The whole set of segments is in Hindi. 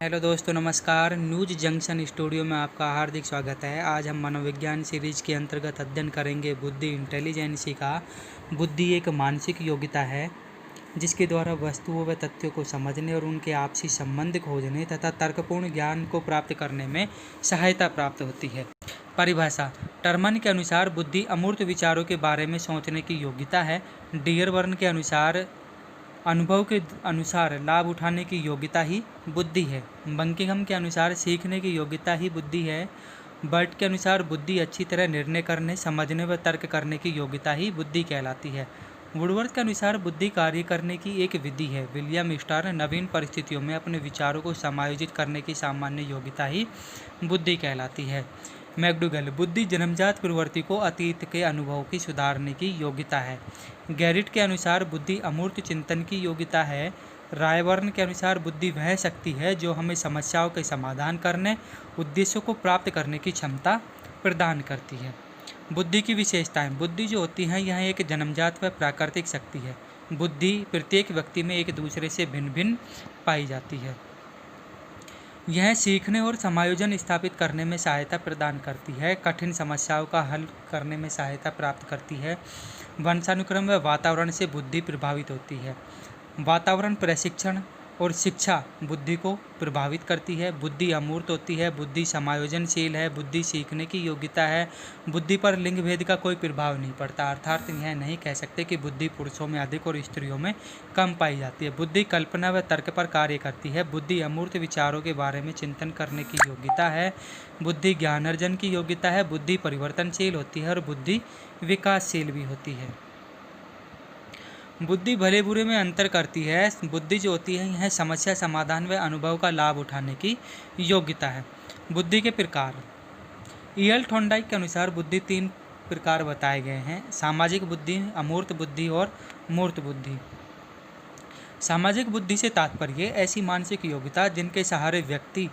हेलो दोस्तों, नमस्कार। न्यूज जंक्शन स्टूडियो में आपका हार्दिक स्वागत है। आज हम मनोविज्ञान सीरीज के अंतर्गत अध्ययन करेंगे बुद्धि इंटेलिजेंसी का। बुद्धि एक मानसिक योग्यता है जिसके द्वारा वस्तुओं व तथ्यों को समझने और उनके आपसी संबंध खोजने तथा तर्कपूर्ण ज्ञान को प्राप्त करने में सहायता प्राप्त होती है। परिभाषा: टर्मन के अनुसार बुद्धि अमूर्त विचारों के बारे में सोचने की योग्यता है। डियरवर्न के अनुसार अनुभव के अनुसार लाभ उठाने की योग्यता ही बुद्धि है। बंकिंघम के अनुसार सीखने की योग्यता ही बुद्धि है। बर्ट के अनुसार बुद्धि अच्छी तरह निर्णय करने, समझने व तर्क करने की योग्यता ही बुद्धि कहलाती है। वुडवर्थ के अनुसार बुद्धि कार्य करने की एक विधि है। विलियम स्टार नवीन परिस्थितियों में अपने विचारों को समायोजित करने की सामान्य योग्यता ही बुद्धि कहलाती है। मैकडूगल: बुद्धि जन्मजात प्रवृत्ति को अतीत के अनुभव की सुधारने की योग्यता है। गैरिट के अनुसार बुद्धि अमूर्त चिंतन की योग्यता है। रायबर्न के अनुसार बुद्धि वह शक्ति है जो हमें समस्याओं के समाधान करने, उद्देश्यों को प्राप्त करने की क्षमता प्रदान करती है। बुद्धि की विशेषताएं: बुद्धि जो होती है यह एक जन्मजात व प्राकृतिक शक्ति है। बुद्धि प्रत्येक व्यक्ति में एक दूसरे से भिन्न भिन्न पाई जाती है। यह सीखने और समायोजन स्थापित करने में सहायता प्रदान करती है। कठिन समस्याओं का हल करने में सहायता प्राप्त करती है। वंशानुक्रम व वातावरण से बुद्धि प्रभावित होती है। वातावरण, प्रशिक्षण और शिक्षा बुद्धि को प्रभावित करती है। बुद्धि अमूर्त होती है। बुद्धि समायोजनशील है। बुद्धि सीखने की योग्यता है। बुद्धि पर लिंग भेद का कोई प्रभाव नहीं पड़ता, अर्थात यह नहीं कह सकते कि बुद्धि पुरुषों में अधिक और स्त्रियों में कम पाई जाती है। बुद्धि कल्पना व तर्क पर कार्य करती है। बुद्धि अमूर्त विचारों के बारे में चिंतन करने की योग्यता है। बुद्धि ज्ञानार्जन की योग्यता है। बुद्धि परिवर्तनशील होती है और बुद्धि विकासशील भी होती है। बुद्धि भले बुरे में अंतर करती है। बुद्धि जो होती है यह समस्या समाधान व अनुभव का लाभ उठाने की योग्यता है। बुद्धि के प्रकार: ईएल थॉर्नडाइक के अनुसार बुद्धि 3 प्रकार बताए गए हैं: सामाजिक बुद्धि, अमूर्त बुद्धि और मूर्त बुद्धि। सामाजिक बुद्धि से तात्पर्य ऐसी मानसिक योग्यता जिनके सहारे व्यक्ति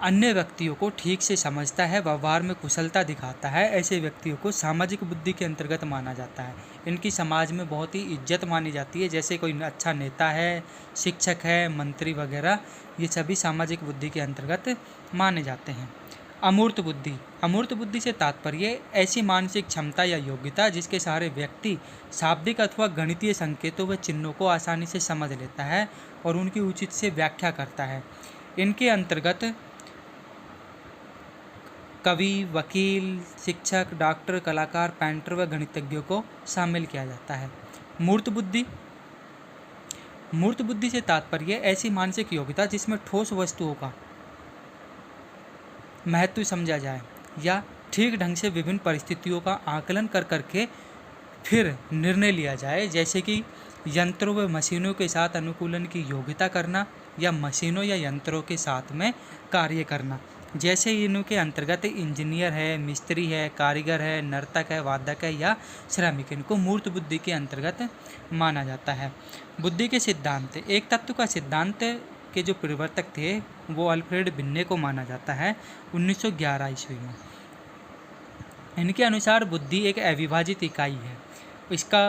अन्य व्यक्तियों को ठीक से समझता है, व्यवहार में कुशलता दिखाता है। ऐसे व्यक्तियों को सामाजिक बुद्धि के अंतर्गत माना जाता है। इनकी समाज में बहुत ही इज्जत मानी जाती है। जैसे कोई अच्छा नेता है, शिक्षक है, मंत्री वगैरह, ये सभी सामाजिक बुद्धि के अंतर्गत माने जाते हैं। अमूर्त बुद्धि: अमूर्त बुद्धि से तात्पर्य ऐसी मानसिक क्षमता या योग्यता जिसके सहारे व्यक्ति शाब्दिक अथवा गणितीय संकेतों व चिन्हों को आसानी से समझ लेता है और उनकी उचित से व्याख्या करता है। इनके अंतर्गत कवि, वकील, शिक्षक, डॉक्टर, कलाकार, पेंटर व गणितज्ञों को शामिल किया जाता है। मूर्त बुद्धि: मूर्त बुद्धि से तात्पर्य ऐसी मानसिक योग्यता जिसमें ठोस वस्तुओं का महत्व समझा जाए या ठीक ढंग से विभिन्न परिस्थितियों का आकलन कर करके फिर निर्णय लिया जाए, जैसे कि यंत्रों व मशीनों के साथ अनुकूलन की योग्यता करना या मशीनों या यंत्रों के साथ में कार्य करना। जैसे इनके अंतर्गत इंजीनियर है, मिस्त्री है, कारीगर है, नर्तक है, वादक है या श्रमिक, इनको मूर्त बुद्धि के अंतर्गत माना जाता है। बुद्धि के सिद्धांत: एक तत्व का सिद्धांत के जो प्रवर्तक थे वो अल्फ्रेड बिन्ने को माना जाता है 1911 ईस्वी में। इनके अनुसार बुद्धि एक अविभाजित इकाई है। इसका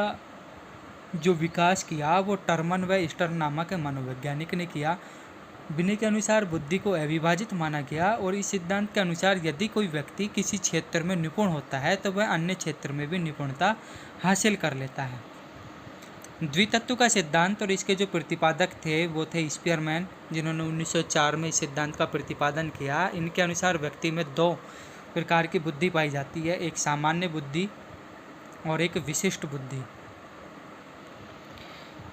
जो विकास किया वो टर्मन व स्टर्न नामक मनोवैज्ञानिक ने किया। बिन्ने के अनुसार बुद्धि को अविभाजित माना गया और इस सिद्धांत के अनुसार यदि कोई व्यक्ति किसी क्षेत्र में निपुण होता है तो वह अन्य क्षेत्र में भी निपुणता हासिल कर लेता है। द्वितत्व का सिद्धांत और इसके जो प्रतिपादक थे वो थे स्पीयरमैन, जिन्होंने 1904 में इस सिद्धांत का प्रतिपादन किया। इनके अनुसार व्यक्ति में 2 प्रकार की बुद्धि पाई जाती है, एक सामान्य बुद्धि और एक विशिष्ट बुद्धि।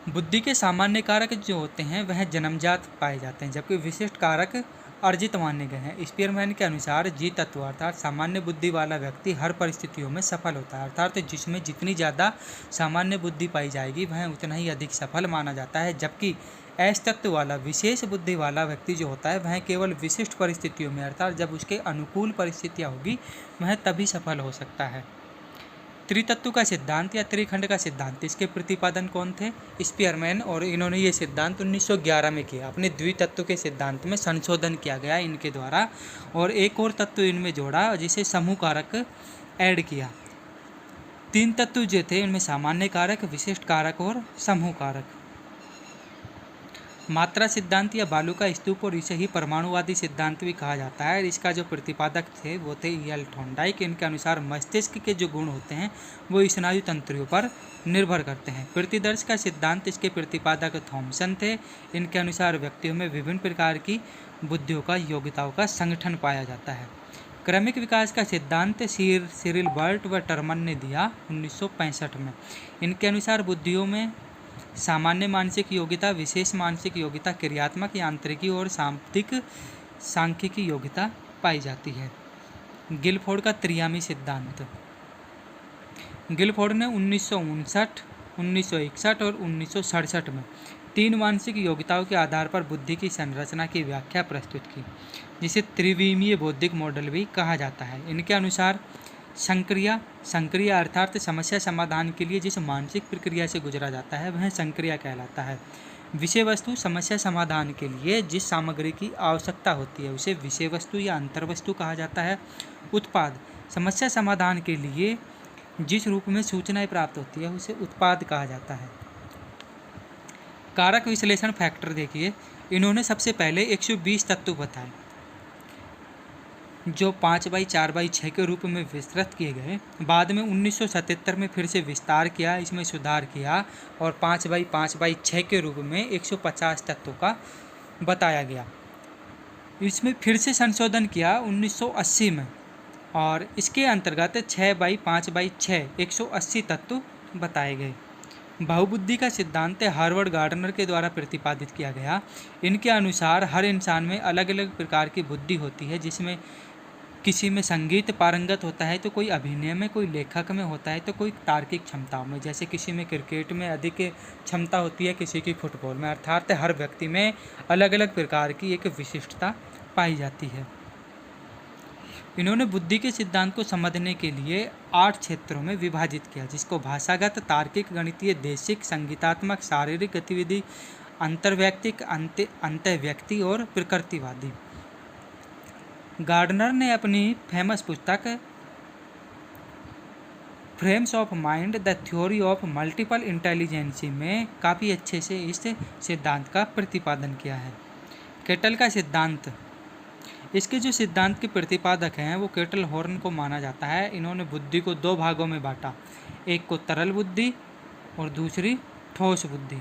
बुद्धि के सामान्य कारक जो होते हैं वह जन्मजात पाए जाते हैं, जबकि विशिष्ट कारक अर्जित माने गए हैं। स्पीयरमैन के अनुसार जी तत्व अर्थात सामान्य बुद्धि वाला व्यक्ति हर परिस्थितियों में सफल होता है, अर्थात जिसमें जितनी ज़्यादा सामान्य बुद्धि पाई जाएगी वह उतना ही अधिक सफल माना जाता है। जबकि एस तत्व वाला विशेष बुद्धि वाला व्यक्ति जो होता है वह केवल विशिष्ट परिस्थितियों में अर्थात जब उसके अनुकूल परिस्थितियाँ होगी वह तभी सफल हो सकता है। त्रितत्व का सिद्धांत या त्रिखंड का सिद्धांत, इसके प्रतिपादन कौन थे? स्पीयरमैन, और इन्होंने ये सिद्धांत 1911 में किया। अपने द्वितत्व के सिद्धांत में संशोधन किया गया इनके द्वारा और एक और तत्व इनमें जोड़ा जिसे समूह कारक ऐड किया। 3 तत्व जो थे उनमें सामान्य कारक, विशिष्ट कारक और समूह कारक। मात्रा सिद्धांत या बालू का स्तूप और इसे ही परमाणुवादी सिद्धांत भी कहा जाता है। इसका जो प्रतिपादक थे वो थे E.L. थॉर्नडाइक। इनके अनुसार मस्तिष्क के जो गुण होते हैं वो स्नायु तंत्रियों पर निर्भर करते हैं। प्रतिदर्श का सिद्धांत, इसके प्रतिपादक थॉमसन थे। इनके अनुसार व्यक्तियों में विभिन्न प्रकार की बुद्धियों का, योग्यताओं का संगठन पाया जाता है। क्रमिक विकास का सिद्धांत सिरिल बर्ट व टर्मन ने दिया 1965 में। इनके अनुसार बुद्धियों में सामान्य मानसिक योग्यता, विशेष मानसिक योग्यता, क्रियात्मक, यांत्रिकी और शाब्दिक सांख्यिकी योग्यता पाई जाती है। गिलफोर्ड का त्रियामी सिद्धांत। गिलफोर्ड ने 1959, 1961 और 1967 में 3 मानसिक योग्यताओं के आधार पर बुद्धि की संरचना की व्याख्या प्रस्तुत की, जिसे त्रिविमीय बौद्धिक मॉडल भी कहा जाता है। इनके अनुसार संक्रिया अर्थात समस्या समाधान के लिए जिस मानसिक प्रक्रिया से गुजरा जाता है वह संक्रिया कहलाता है। विषय वस्तु, समस्या समाधान के लिए जिस सामग्री की आवश्यकता होती है उसे विषय वस्तु या अंतर्वस्तु कहा जाता है। उत्पाद, समस्या समाधान के लिए जिस रूप में सूचनाएं प्राप्त होती है उसे उत्पाद कहा जाता है। कारक विश्लेषण फैक्टर देखिए, इन्होंने सबसे पहले 120 तत्व बताए जो 5x4x6 के रूप में विस्तृत किए गए। बाद में 1977 में फिर से विस्तार किया, इसमें सुधार किया और 5x5x6 के रूप में 150 तत्वों का बताया गया। इसमें फिर से संशोधन किया 1980 में और इसके अंतर्गत 6x5x6 180 तत्व बताए गए। बहुबुद्धि का सिद्धांत हार्वर्ड गार्डनर के द्वारा प्रतिपादित किया गया। इनके अनुसार हर इंसान में अलग अलग प्रकार की बुद्धि होती है, जिसमें किसी में संगीत पारंगत होता है तो कोई अभिनय में, कोई लेखक में होता है तो कोई तार्किक क्षमताओं में। जैसे किसी में क्रिकेट में अधिक क्षमता होती है, किसी की फुटबॉल में। अर्थात हर व्यक्ति में अलग अलग प्रकार की एक विशिष्टता पाई जाती है। इन्होंने बुद्धि के सिद्धांत को समझने के लिए 8 क्षेत्रों में विभाजित किया, जिसको भाषागत, तार्किक, गणितीय, देशिक, संगीतात्मक, शारीरिक गतिविधि, अंतर्वैयक्तिक, अंतःव्यक्ति और प्रकृतिवादी। गार्डनर ने अपनी फेमस पुस्तक frames of mind, the theory of multiple intelligences में काफ़ी अच्छे से इस सिद्धांत का प्रतिपादन किया है। केटल का सिद्धांत, इसके जो सिद्धांत के प्रतिपादक हैं वो केटल हॉर्न को माना जाता है। इन्होंने बुद्धि को 2 भागों में बांटा, एक को तरल बुद्धि और दूसरी ठोस बुद्धि।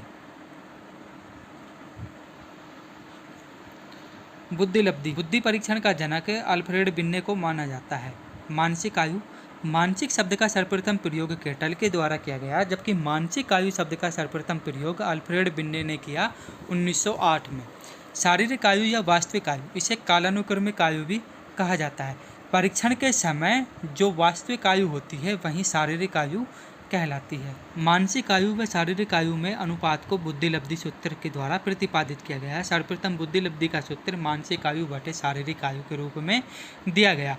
बुद्धिलब्धि, बुद्धि परीक्षण का जनक अल्फ्रेड बिन्ने को माना जाता है। मानसिक आयु, मानसिक शब्द का सर्वप्रथम प्रयोग केटल के द्वारा किया गया, जबकि मानसिक आयु शब्द का सर्वप्रथम प्रयोग अल्फ्रेड बिन्ने ने किया 1908 में। शारीरिक आयु या वास्तविक आयु, इसे कालानुक्रमिक आयु भी कहा जाता है। परीक्षण के समय जो वास्तविक आयु होती है वहीं शारीरिक आयु कहलाती है। मानसिक आयु व शारीरिक आयु में अनुपात को बुद्धिलब्धि सूत्र के द्वारा प्रतिपादित किया गया है। सर्वप्रथम बुद्धिलब्धि का सूत्र मानसिक आयु बटे शारीरिक आयु के रूप में दिया गया।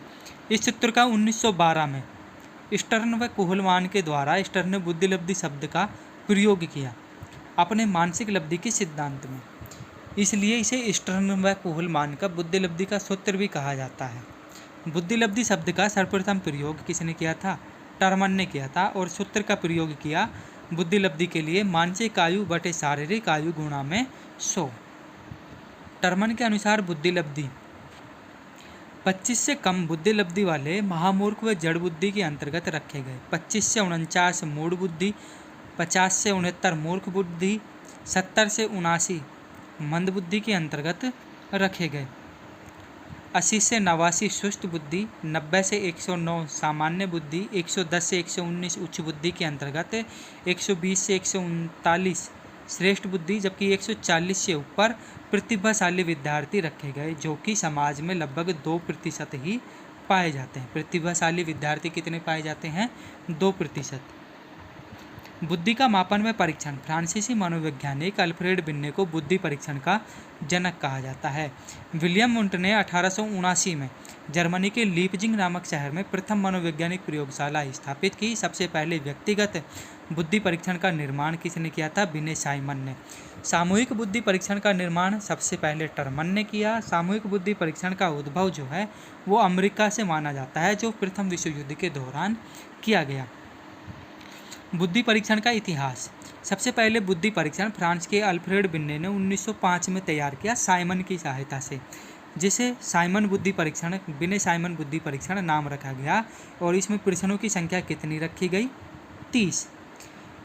इस सूत्र का 1912 में स्टर्न व कुहलमान के द्वारा स्टर्न ने बुद्धिलब्धि शब्द का प्रयोग किया अपने मानसिक लब्धि के सिद्धांत में, इसलिए इसे स्टर्न व कुहलमान का बुद्धिलब्धि का सूत्र भी कहा जाता है। बुद्धिलब्धि शब्द का सर्वप्रथम प्रयोग किसने किया था? टर्मन ने किया था और सूत्र का प्रयोग किया बुद्धिलब्धि के लिए मानसिक आयु बटे शारीरिक आयु गुणा में 100। टर्मन के अनुसार बुद्धिलब्धि 25 से कम बुद्धिलब्धि वाले महामूर्ख व जड़ बुद्धि के अंतर्गत रखे गए। 25 से 49 मूढ़ बुद्धि, 50 से 69 मूर्ख बुद्धि, 70 से 79 मंद बुद्धि के अंतर्गत रखे गए। 80 से 89 सुस्त बुद्धि, 90 से 109 सामान्य बुद्धि, 110 से 119 उच्च बुद्धि के अंतर्गत, 120 से 139 श्रेष्ठ बुद्धि, जबकि 140 से ऊपर प्रतिभाशाली विद्यार्थी रखे गए, जो कि समाज में लगभग 2% ही पाए जाते हैं। प्रतिभाशाली विद्यार्थी कितने पाए जाते हैं? 2%। बुद्धि का मापन व परीक्षण, फ्रांसीसी मनोवैज्ञानिक अल्फ्रेड बिन्ने को बुद्धि परीक्षण का जनक कहा जाता है। विलियम वुंट ने 1879 में जर्मनी के लीपजिंग नामक शहर में प्रथम मनोवैज्ञानिक प्रयोगशाला स्थापित की। सबसे पहले व्यक्तिगत बुद्धि परीक्षण का निर्माण किसने किया था? बिने साइमन ने। सामूहिक बुद्धि परीक्षण का निर्माण सबसे पहले टर्मन ने किया। सामूहिक बुद्धि परीक्षण का उद्भव जो है वो अमेरिका से माना जाता है, जो प्रथम विश्व युद्ध के दौरान किया गया। बुद्धि परीक्षण का इतिहास, सबसे पहले बुद्धि परीक्षण फ्रांस के अल्फ्रेड बिन्ने ने 1905 में तैयार किया साइमन की सहायता से, जिसे साइमन बुद्धि परीक्षण, बिने साइमन बुद्धि परीक्षण नाम रखा गया। और इसमें प्रश्नों की संख्या कितनी रखी गई? 30।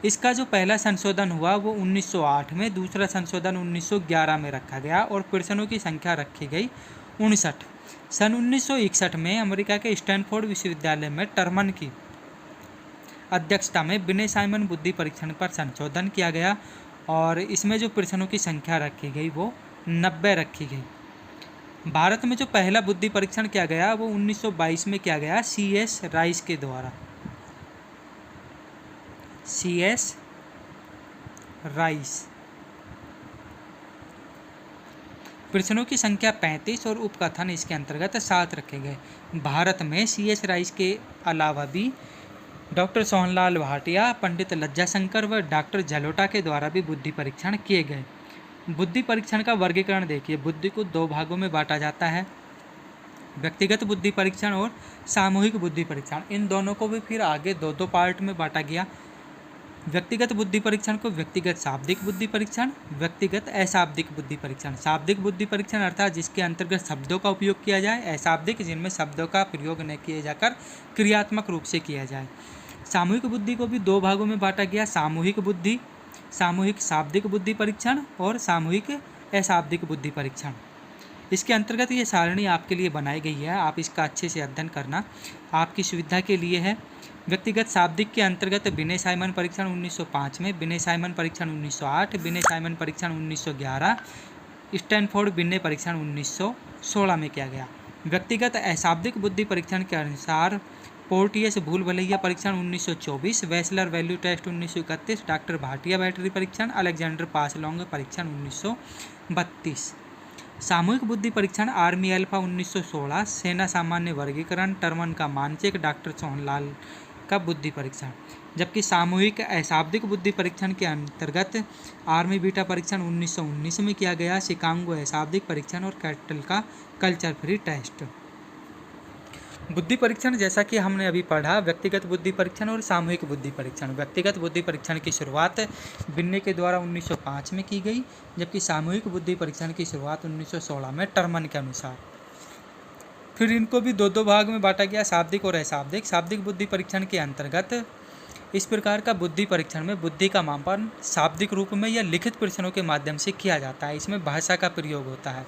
इसका जो पहला संशोधन हुआ वो 1908 में, दूसरा संशोधन 1911 में रखा गया और प्रश्नों की संख्या रखी गई 59। सन 1961 में अमेरिका के स्टैनफोर्ड विश्वविद्यालय में टर्मन की अध्यक्षता में बिने साइमन बुद्धि परीक्षण पर संशोधन किया गया और इसमें जो प्रश्नों की संख्या रखी गई वो 90 रखी गई। भारत में जो पहला बुद्धि परीक्षण किया गया वो 1922 में किया गया CS राइस के द्वारा। CS rice. प्रश्नों की संख्या 35 और उपकथन इसके अंतर्गत 7 रखे गए। भारत में CS राइस के अलावा भी डॉक्टर सोहनलाल भाटिया, पंडित लज्जा शंकर व डॉक्टर जलोटा के द्वारा भी बुद्धि परीक्षण किए गए। बुद्धि परीक्षण का वर्गीकरण देखिए। बुद्धि को 2 भागों में बांटा जाता है, व्यक्तिगत बुद्धि परीक्षण और सामूहिक बुद्धि परीक्षण। इन दोनों को भी फिर आगे 2-2 पार्ट में बांटा गया। व्यक्तिगत बुद्धि परीक्षण को व्यक्तिगत शाब्दिक बुद्धि परीक्षण, व्यक्तिगत अशाब्दिक बुद्धि परीक्षण। शाब्दिक बुद्धि परीक्षण अर्थात जिसके अंतर्गत शब्दों का उपयोग किया जाए, अशाब्दिक जिनमें शब्दों का प्रयोग न किए जाकर क्रियात्मक रूप से किया जाए। सामूहिक बुद्धि को भी 2 भागों में बांटा गया, सामूहिक बुद्धि, सामूहिक शाब्दिक बुद्धि परीक्षण और सामूहिक अशाब्दिक बुद्धि परीक्षण। इसके अंतर्गत ये सारणी आपके लिए बनाई गई है, आप इसका अच्छे से अध्ययन करना, आपकी सुविधा के लिए है। व्यक्तिगत शाब्दिक के अंतर्गत बिने साइमन परीक्षण 1905 में, बिने साइमन परीक्षण 1908, बिने साइमन परीक्षण 1911, स्टैनफोर्ड बिने परीक्षण 1916 में किया गया। व्यक्तिगत अशाब्दिक बुद्धि परीक्षण के अनुसार पोर्टियस भूल भलैया परीक्षण 1924, Wechsler value test 1931, doctor Bhatia battery परीक्षण, अलेक्जेंडर पासलोंग परीक्षण 1932। सामूहिक बुद्धि परीक्षण आर्मी अल्फा 1916, सेना सामान्य वर्गीकरण, टर्मन का मानचिक, डॉक्टर सोहनलाल का बुद्धि परीक्षण। जबकि सामूहिक अशाब्दिक बुद्धि परीक्षण के अंतर्गत आर्मी बीटा परीक्षण 1919 में किया गया, शिकागो अशाब्दिक परीक्षण और कैटल का कल्चर फ्री टेस्ट। बुद्धि परीक्षण जैसा कि हमने अभी पढ़ा, व्यक्तिगत बुद्धि परीक्षण और सामूहिक बुद्धि परीक्षण। व्यक्तिगत बुद्धि परीक्षण की शुरुआत बिन्ने के द्वारा 1905 में की गई, जबकि सामूहिक बुद्धि परीक्षण की शुरुआत 1916 में टर्मन के अनुसार। फिर इनको भी 2-2 भाग में बांटा गया, शाब्दिक और अशाब्दिक। शाब्दिक बुद्धि परीक्षण के अंतर्गत इस प्रकार का बुद्धि परीक्षण में बुद्धि का मापन शाब्दिक रूप में या लिखित प्रश्नों के माध्यम से किया जाता है। इसमें भाषा का प्रयोग होता है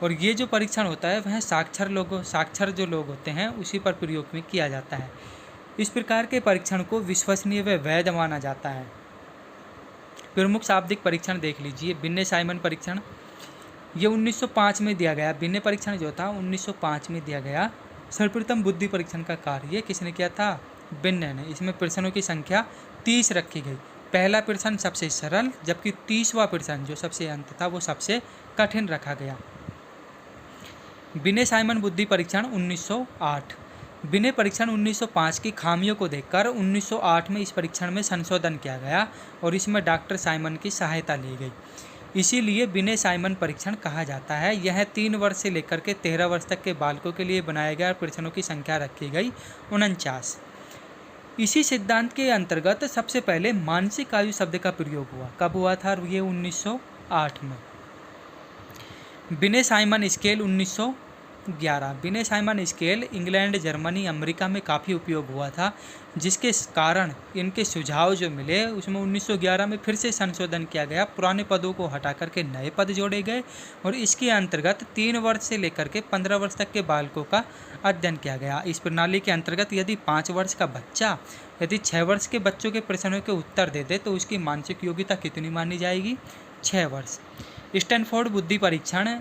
और ये जो परीक्षण होता है वह साक्षर जो लोग होते हैं उसी पर प्रयोग में किया जाता है। इस प्रकार के परीक्षण को विश्वसनीय व वैध माना जाता है। प्रमुख शाब्दिक परीक्षण देख लीजिए। बिन्ने साइमन परीक्षण ये 1905 में दिया गया। बिन्ने परीक्षण जो था 1905 में दिया गया। सर्वप्रथम बुद्धि परीक्षण का कार्य किसने किया था? बिन्ने ने। इसमें प्रश्नों की संख्या 30 रखी गई। पहला प्रश्न सबसे सरल, जबकि 30वां प्रश्न जो सबसे अंत था वो सबसे कठिन रखा गया। बिने साइमन बुद्धि परीक्षण 1908। बिने परीक्षण 1905 की खामियों को देखकर 1908 में इस परीक्षण में संशोधन किया गया और इसमें डॉक्टर साइमन की सहायता ली गई। इसीलिए बिने साइमन परीक्षण कहा जाता है। यह 3 वर्ष से लेकर के 13 वर्ष तक के बालकों के लिए बनाया गया। प्रश्नों की संख्या रखी गई 49। इसी सिद्धांत के अंतर्गत सबसे पहले मानसिक आयु शब्द का प्रयोग हुआ। कब हुआ था? ये 1908 में। बिने साइमन स्केल 1911। बिने Simon scale England, Germany, America में काफ़ी उपयोग हुआ था, जिसके कारण इनके सुझाव जो मिले उसमें 1911 में फिर से संशोधन किया गया। पुराने पदों को हटा करके नए पद जोड़े गए और इसके अंतर्गत 3 वर्ष से लेकर के 15 वर्ष तक के बालकों का अध्ययन किया गया। इस प्रणाली के अंतर्गत यदि 5 वर्ष का बच्चा यदि 6 वर्ष के बच्चों के प्रश्नों के उत्तर दे दे तो उसकी मानसिक योग्यता कितनी मानी जाएगी? 6 वर्ष। स्टैनफोर्ड बुद्धि परीक्षण,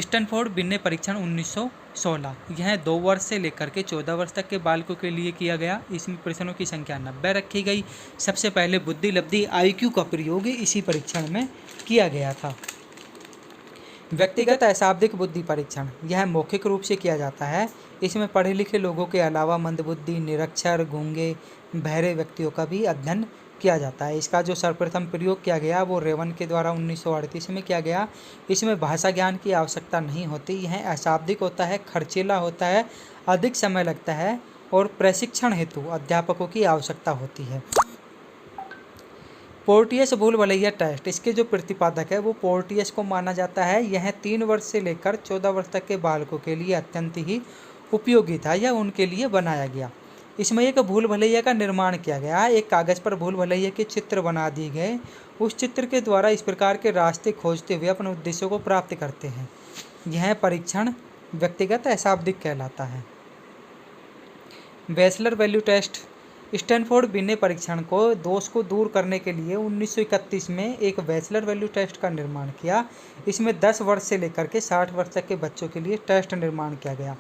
स्टैनफोर्ड बिन्ने परीक्षण 1916। यह 2 वर्ष से लेकर के 14 वर्ष तक के बालकों के लिए किया गया। इसमें प्रश्नों की संख्या 90 रखी गई। सबसे पहले बुद्धि लब्धि IQ का प्रयोग इसी परीक्षण में किया गया था। व्यक्तिगत अशाब्दिक बुद्धि परीक्षण, यह मौखिक रूप से किया जाता है। इसमें पढ़े लिखे लोगों के अलावा मंदबुद्धि, निरक्षर, गूंगे, बहरे व्यक्तियों का भी अध्ययन किया जाता है। इसका जो सर्वप्रथम प्रयोग किया गया वो रेवन के द्वारा 1938 में किया गया। इसमें भाषा ज्ञान की आवश्यकता नहीं होती। यह अशाब्दिक होता है, खर्चीला होता है, अधिक समय लगता है और प्रशिक्षण हेतु अध्यापकों की आवश्यकता होती है। पोर्टियस भूल भुलैया टेस्ट, इसके जो प्रतिपादक है वो पोर्टियस को माना जाता है। यह 3 वर्ष से लेकर 14 वर्ष तक के बालकों के लिए अत्यंत ही उपयोगी था, यह उनके लिए बनाया गया। इसमें एक भूल भुलैया का निर्माण किया गया। एक कागज़ पर भूल भुलैया के चित्र बना दिए गए। उस चित्र के द्वारा इस प्रकार के रास्ते खोजते हुए अपने उद्देश्यों को प्राप्त करते हैं। यह परीक्षण व्यक्तिगत अशाब्दिक कहलाता है। बैचलर वैल्यू टेस्ट, स्टैनफोर्ड बिने परीक्षण को दोष को दूर करने के लिए 1931 में एक बैचलर वैल्यू टेस्ट का निर्माण किया। इसमें 10 वर्ष से लेकर के 60 वर्ष तक के बच्चों के लिए टेस्ट निर्माण किया गया।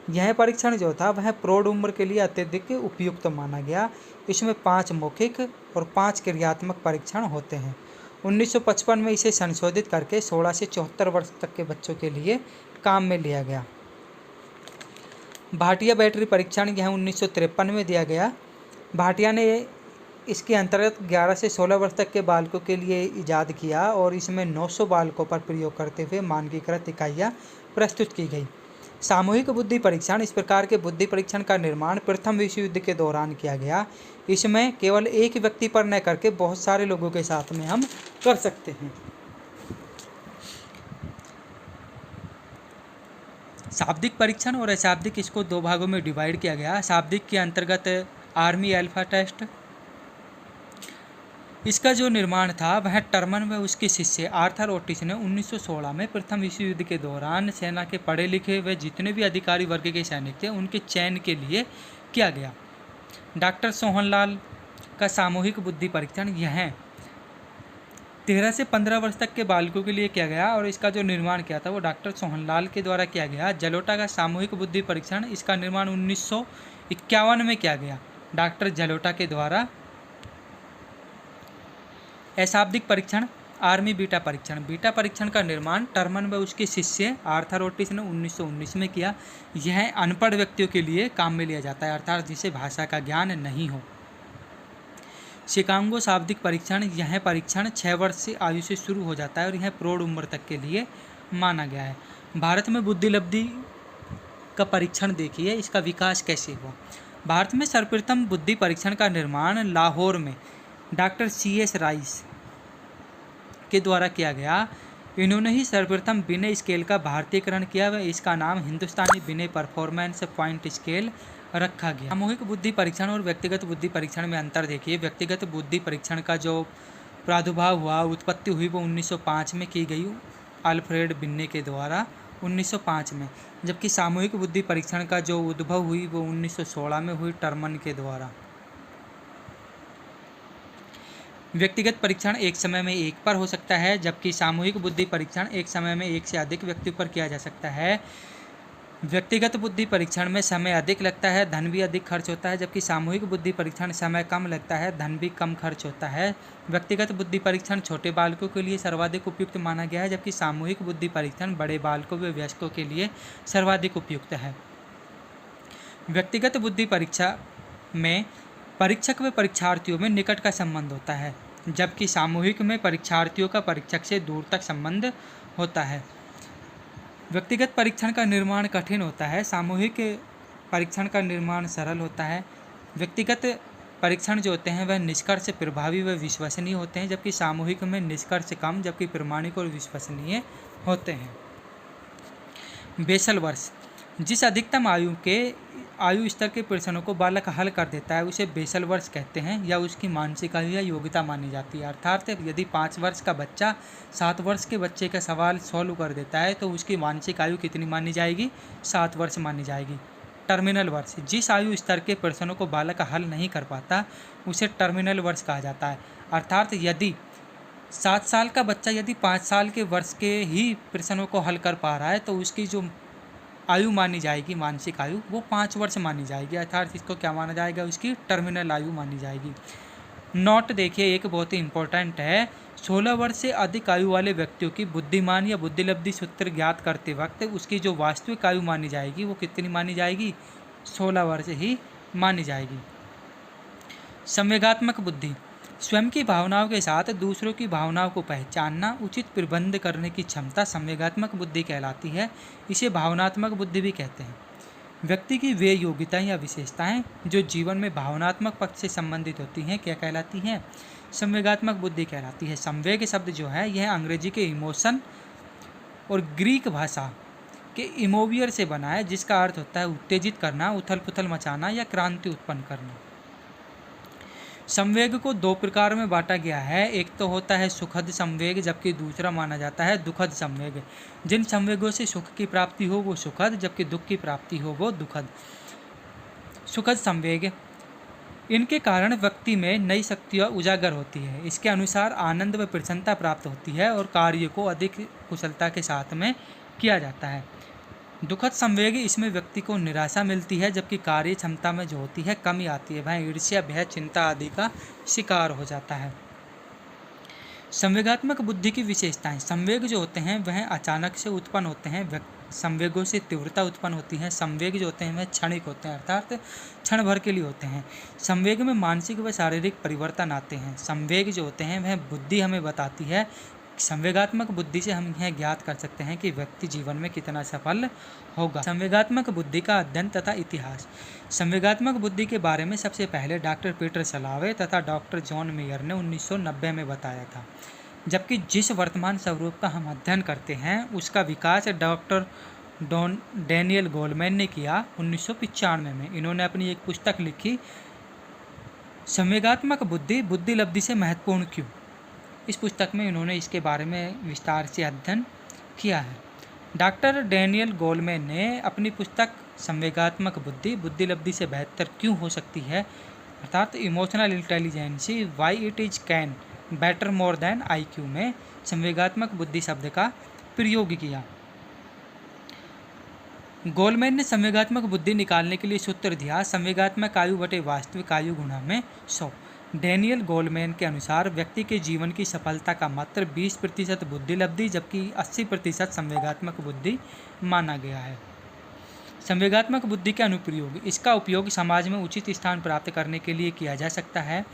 यह परीक्षण जो था वह प्रौढ़ उम्र के लिए अत्यधिक उपयुक्त माना गया। इसमें 5 मौखिक और 5 क्रियात्मक परीक्षण होते हैं। 1955 में इसे संशोधित करके 16 से 74 वर्ष तक के बच्चों के लिए काम में लिया गया। भाटिया बैटरी परीक्षण, यह 1953 में दिया गया। भाटिया ने इसके अंतर्गत 11 से 16 वर्ष तक के बालकों के लिए इजाद किया और इसमें 900 बालकों पर प्रयोग करते हुए मानकीकृत इकाइयाँ प्रस्तुत की गई। सामूहिक बुद्धि परीक्षण, इस प्रकार के बुद्धि परीक्षण का निर्माण प्रथम विश्व युद्ध के दौरान किया गया। इसमें केवल एक व्यक्ति पर न करके बहुत सारे लोगों के साथ में हम कर सकते हैं। शाब्दिक परीक्षण और अशाब्दिक, इसको 2 भागों में डिवाइड किया गया। शाब्दिक के अंतर्गत आर्मी अल्फा टेस्ट, इसका जो निर्माण था वह टर्मन व उसके शिष्य आर्थर ओटिस ने 1916 में प्रथम विश्व युद्ध के दौरान सेना के पढ़े लिखे व जितने भी अधिकारी वर्ग के सैनिक थे उनके चयन के लिए किया गया। डॉक्टर सोहनलाल का सामूहिक बुद्धि परीक्षण, यह 13 से 15 वर्ष तक के बालकों के लिए किया गया और इसका जो निर्माण किया था वो डॉक्टर सोहनलाल के द्वारा किया गया। जलोटा का सामूहिक बुद्धि परीक्षण, इसका निर्माण 1951 में किया गया डॉक्टर जलोटा के द्वारा। अशाब्दिक परीक्षण, आर्मी बीटा परीक्षण, बीटा परीक्षण का निर्माण टर्मन व उसके शिष्य आर्थर ओटिस ने 1919 में किया। यह अनपढ़ व्यक्तियों के लिए काम में लिया जाता है, अर्थात जिसे भाषा का ज्ञान नहीं हो। शिकागो शाब्दिक परीक्षण, यह परीक्षण 6 वर्ष से आयु से शुरू हो जाता है और यह प्रौढ़ उम्र तक के लिए माना गया है। भारत में बुद्धिलब्धि का परीक्षण देखिए, इसका विकास कैसे हुआ। भारत में सर्वप्रथम बुद्धि परीक्षण का निर्माण लाहौर में डॉक्टर C.S. राइस के द्वारा किया गया। इन्होंने ही सर्वप्रथम विनय स्केल का भारतीयकरण किया व इसका नाम हिंदुस्तानी विनय परफॉर्मेंस पॉइंट स्केल रखा गया। सामूहिक बुद्धि परीक्षण और व्यक्तिगत बुद्धि परीक्षण में अंतर देखिए। व्यक्तिगत बुद्धि परीक्षण का जो प्रादुर्भाव हुआ, उत्पत्ति हुई, वो 1905 में की गई अल्फ्रेड बिन्ने के द्वारा 1905 में, जबकि सामूहिक बुद्धि परीक्षण का जो उद्भव हुई वो 1916 में हुई टर्मन के द्वारा। व्यक्तिगत परीक्षण एक समय में एक पर हो सकता है, जबकि सामूहिक बुद्धि परीक्षण एक समय में एक से अधिक व्यक्तियों पर किया जा सकता है। व्यक्तिगत बुद्धि परीक्षण में समय अधिक लगता है, धन भी अधिक खर्च होता है, जबकि सामूहिक बुद्धि परीक्षण समय कम लगता है, धन भी कम खर्च होता है। व्यक्तिगत बुद्धि परीक्षण छोटे बालकों के लिए सर्वाधिक उपयुक्त माना गया है, जबकि सामूहिक बुद्धि परीक्षण बड़े बालकों व वयस्कों के लिए सर्वाधिक उपयुक्त है। व्यक्तिगत बुद्धि परीक्षा में परीक्षक व परीक्षार्थियों में निकट का संबंध होता है, जबकि सामूहिक में परीक्षार्थियों का परीक्षक से दूर तक संबंध होता है। व्यक्तिगत परीक्षण का निर्माण कठिन होता है, सामूहिक परीक्षण का निर्माण सरल होता है। व्यक्तिगत परीक्षण जो होते हैं वह निष्कर्ष प्रभावी व विश्वसनीय होते हैं, जबकि सामूहिक में निष्कर्ष कम जबकि प्रमाणिक और विश्वसनीय होते हैं। बेसल वर्ष, जिस अधिकतम आयु स्तर के प्रश्नों को बालक हल कर देता है उसे बेसल वर्ष कहते हैं, या उसकी मानसिक आयु या योग्यता मानी जाती है। अर्थात यदि 5 वर्ष का बच्चा 7 वर्ष के बच्चे का सवाल सॉल्व कर देता है तो उसकी मानसिक आयु कितनी मानी जाएगी? 7 वर्ष मानी जाएगी। टर्मिनल वर्ष, जिस आयु स्तर के प्रश्नों को बालक हल नहीं कर पाता उसे टर्मिनल वर्ष कहा जाता है। अर्थात यदि 7 साल का बच्चा यदि 5 साल के वर्ष के ही प्रश्नों को हल कर पा रहा है तो उसकी जो आयु मानी जाएगी, मानसिक आयु, वो 5 वर्ष मानी जाएगी। अर्थात इसको क्या माना जाएगा? उसकी टर्मिनल आयु मानी जाएगी। नोट देखिए, एक बहुत ही इंपॉर्टेंट है। 16 वर्ष से अधिक आयु वाले व्यक्तियों की बुद्धिमान या बुद्धिलब्धि सूत्र ज्ञात करते वक्त उसकी जो वास्तविक आयु मानी जाएगी वो कितनी मानी जाएगी? 16 वर्ष ही मानी जाएगी। संवेगात्मक बुद्धि, स्वयं की भावनाओं के साथ दूसरों की भावनाओं को पहचानना, उचित प्रबंध करने की क्षमता संवेगात्मक बुद्धि कहलाती है। इसे भावनात्मक बुद्धि भी कहते हैं। व्यक्ति की वे योग्यताएं या विशेषताएं जो जीवन में भावनात्मक पक्ष से संबंधित होती हैं क्या कहलाती हैं? संवेगात्मक बुद्धि कहलाती है। संवेग शब्द जो है यह अंग्रेजी के इमोशन और ग्रीक भाषा के इमोवियर से बना है, जिसका अर्थ होता है उत्तेजित करना, उथल पुथल मचाना या क्रांति उत्पन्न करना। संवेग को दो प्रकार में बांटा गया है। एक तो होता है सुखद संवेग, जबकि दूसरा माना जाता है दुखद संवेग। जिन संवेगों से सुख की प्राप्ति हो वो सुखद, जबकि दुख की प्राप्ति हो वो दुखद। सुखद संवेग, इनके कारण व्यक्ति में नई शक्तियाँ उजागर होती है। इसके अनुसार आनंद व प्रसन्नता प्राप्त होती है और कार्य को अधिक कुशलता के साथ में किया जाता है। दुखद संवेग, इसमें व्यक्ति को निराशा मिलती है, जबकि कार्य क्षमता में जो होती है कमी आती है। वह ईर्ष्या, भय, चिंता आदि का शिकार हो जाता है। संवेगात्मक बुद्धि की विशेषताएं। संवेग जो होते हैं वह अचानक से उत्पन्न होते हैं। संवेगों से तीव्रता उत्पन्न होती है। संवेग जो होते हैं वह क्षणिक होते हैं, अर्थात क्षण भर के लिए होते हैं। संवेग में मानसिक व शारीरिक परिवर्तन आते हैं। संवेग जो होते हैं वह बुद्धि हमें बताती है। संवेगात्मक बुद्धि से हम यह ज्ञात कर सकते हैं कि व्यक्ति जीवन में कितना सफल होगा। संवेगात्मक बुद्धि का अध्ययन तथा इतिहास। संवेगात्मक बुद्धि के बारे में सबसे पहले डॉक्टर पीटर सलावे तथा डॉक्टर जॉन मेयर ने 1990 में बताया था, जबकि जिस वर्तमान स्वरूप का हम अध्ययन करते हैं उसका विकास डॉक्टर डैनियल गोलमैन ने किया 1995 में। इन्होंने अपनी एक पुस्तक लिखी, संवेगात्मक बुद्धि बुद्धि लब्धि से महत्वपूर्ण क्यों। इस पुस्तक में इन्होंने इसके बारे में विस्तार से अध्ययन किया है। डॉक्टर डैनियल गोलमैन ने अपनी पुस्तक संवेगात्मक बुद्धि बुद्धि लब्धि से बेहतर क्यों हो सकती है, अर्थात emotional intelligence why it is can better more than IQ में संवेगात्मक बुद्धि शब्द का प्रयोग किया। गोलमैन ने संवेगात्मक बुद्धि निकालने के लिए सूत्र दिया, संवेगात्मक आयु बटे वास्तविक आयु गुणा में 100। डैनियल गोलमैन के अनुसार व्यक्ति के जीवन की सफलता का मात्र 20% बुद्धि लब्धि, जबकि 80% संवेगात्मक बुद्धि माना गया है। संवेगात्मक बुद्धि के अनुप्रयोग। इसका उपयोग समाज में उचित स्थान प्राप्त करने के लिए किया जा सकता है।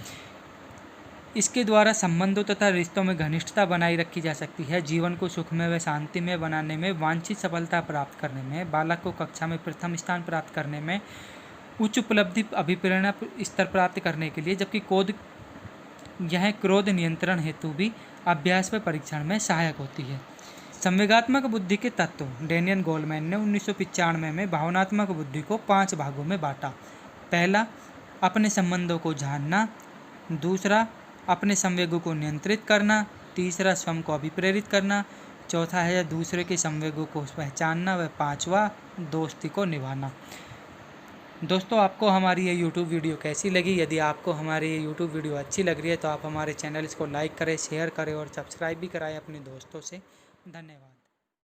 इसके द्वारा संबंधों तथा रिश्तों में घनिष्ठता बनाई रखी जा सकती है। जीवन को सुखमय व शांतिमय बनाने में, वांछित सफलता प्राप्त करने में, बालक को कक्षा में प्रथम स्थान प्राप्त करने में, उच्च उपलब्धि अभिप्रेरणा स्तर प्राप्त करने के लिए, जबकि यह क्रोध नियंत्रण हेतु भी अभ्यास व परीक्षण में सहायक होती है। संवेगात्मक बुद्धि के तत्व। डैनियल गोलमैन ने 1995 में भावनात्मक बुद्धि को 5 भागों में बांटा। पहला, अपने संबंधों को जानना। दूसरा, अपने संवेगों को नियंत्रित करना। तीसरा, स्वयं को अभिप्रेरित करना। चौथा है दूसरे के संवेगों को पहचानना। व 5वां, दोस्ती को निभाना। दोस्तों, आपको हमारी ये YouTube वीडियो कैसी लगी? यदि आपको हमारी ये YouTube वीडियो अच्छी लग रही है तो आप हमारे चैनल को लाइक करें, शेयर करें और सब्सक्राइब भी कराएं अपने दोस्तों से। धन्यवाद।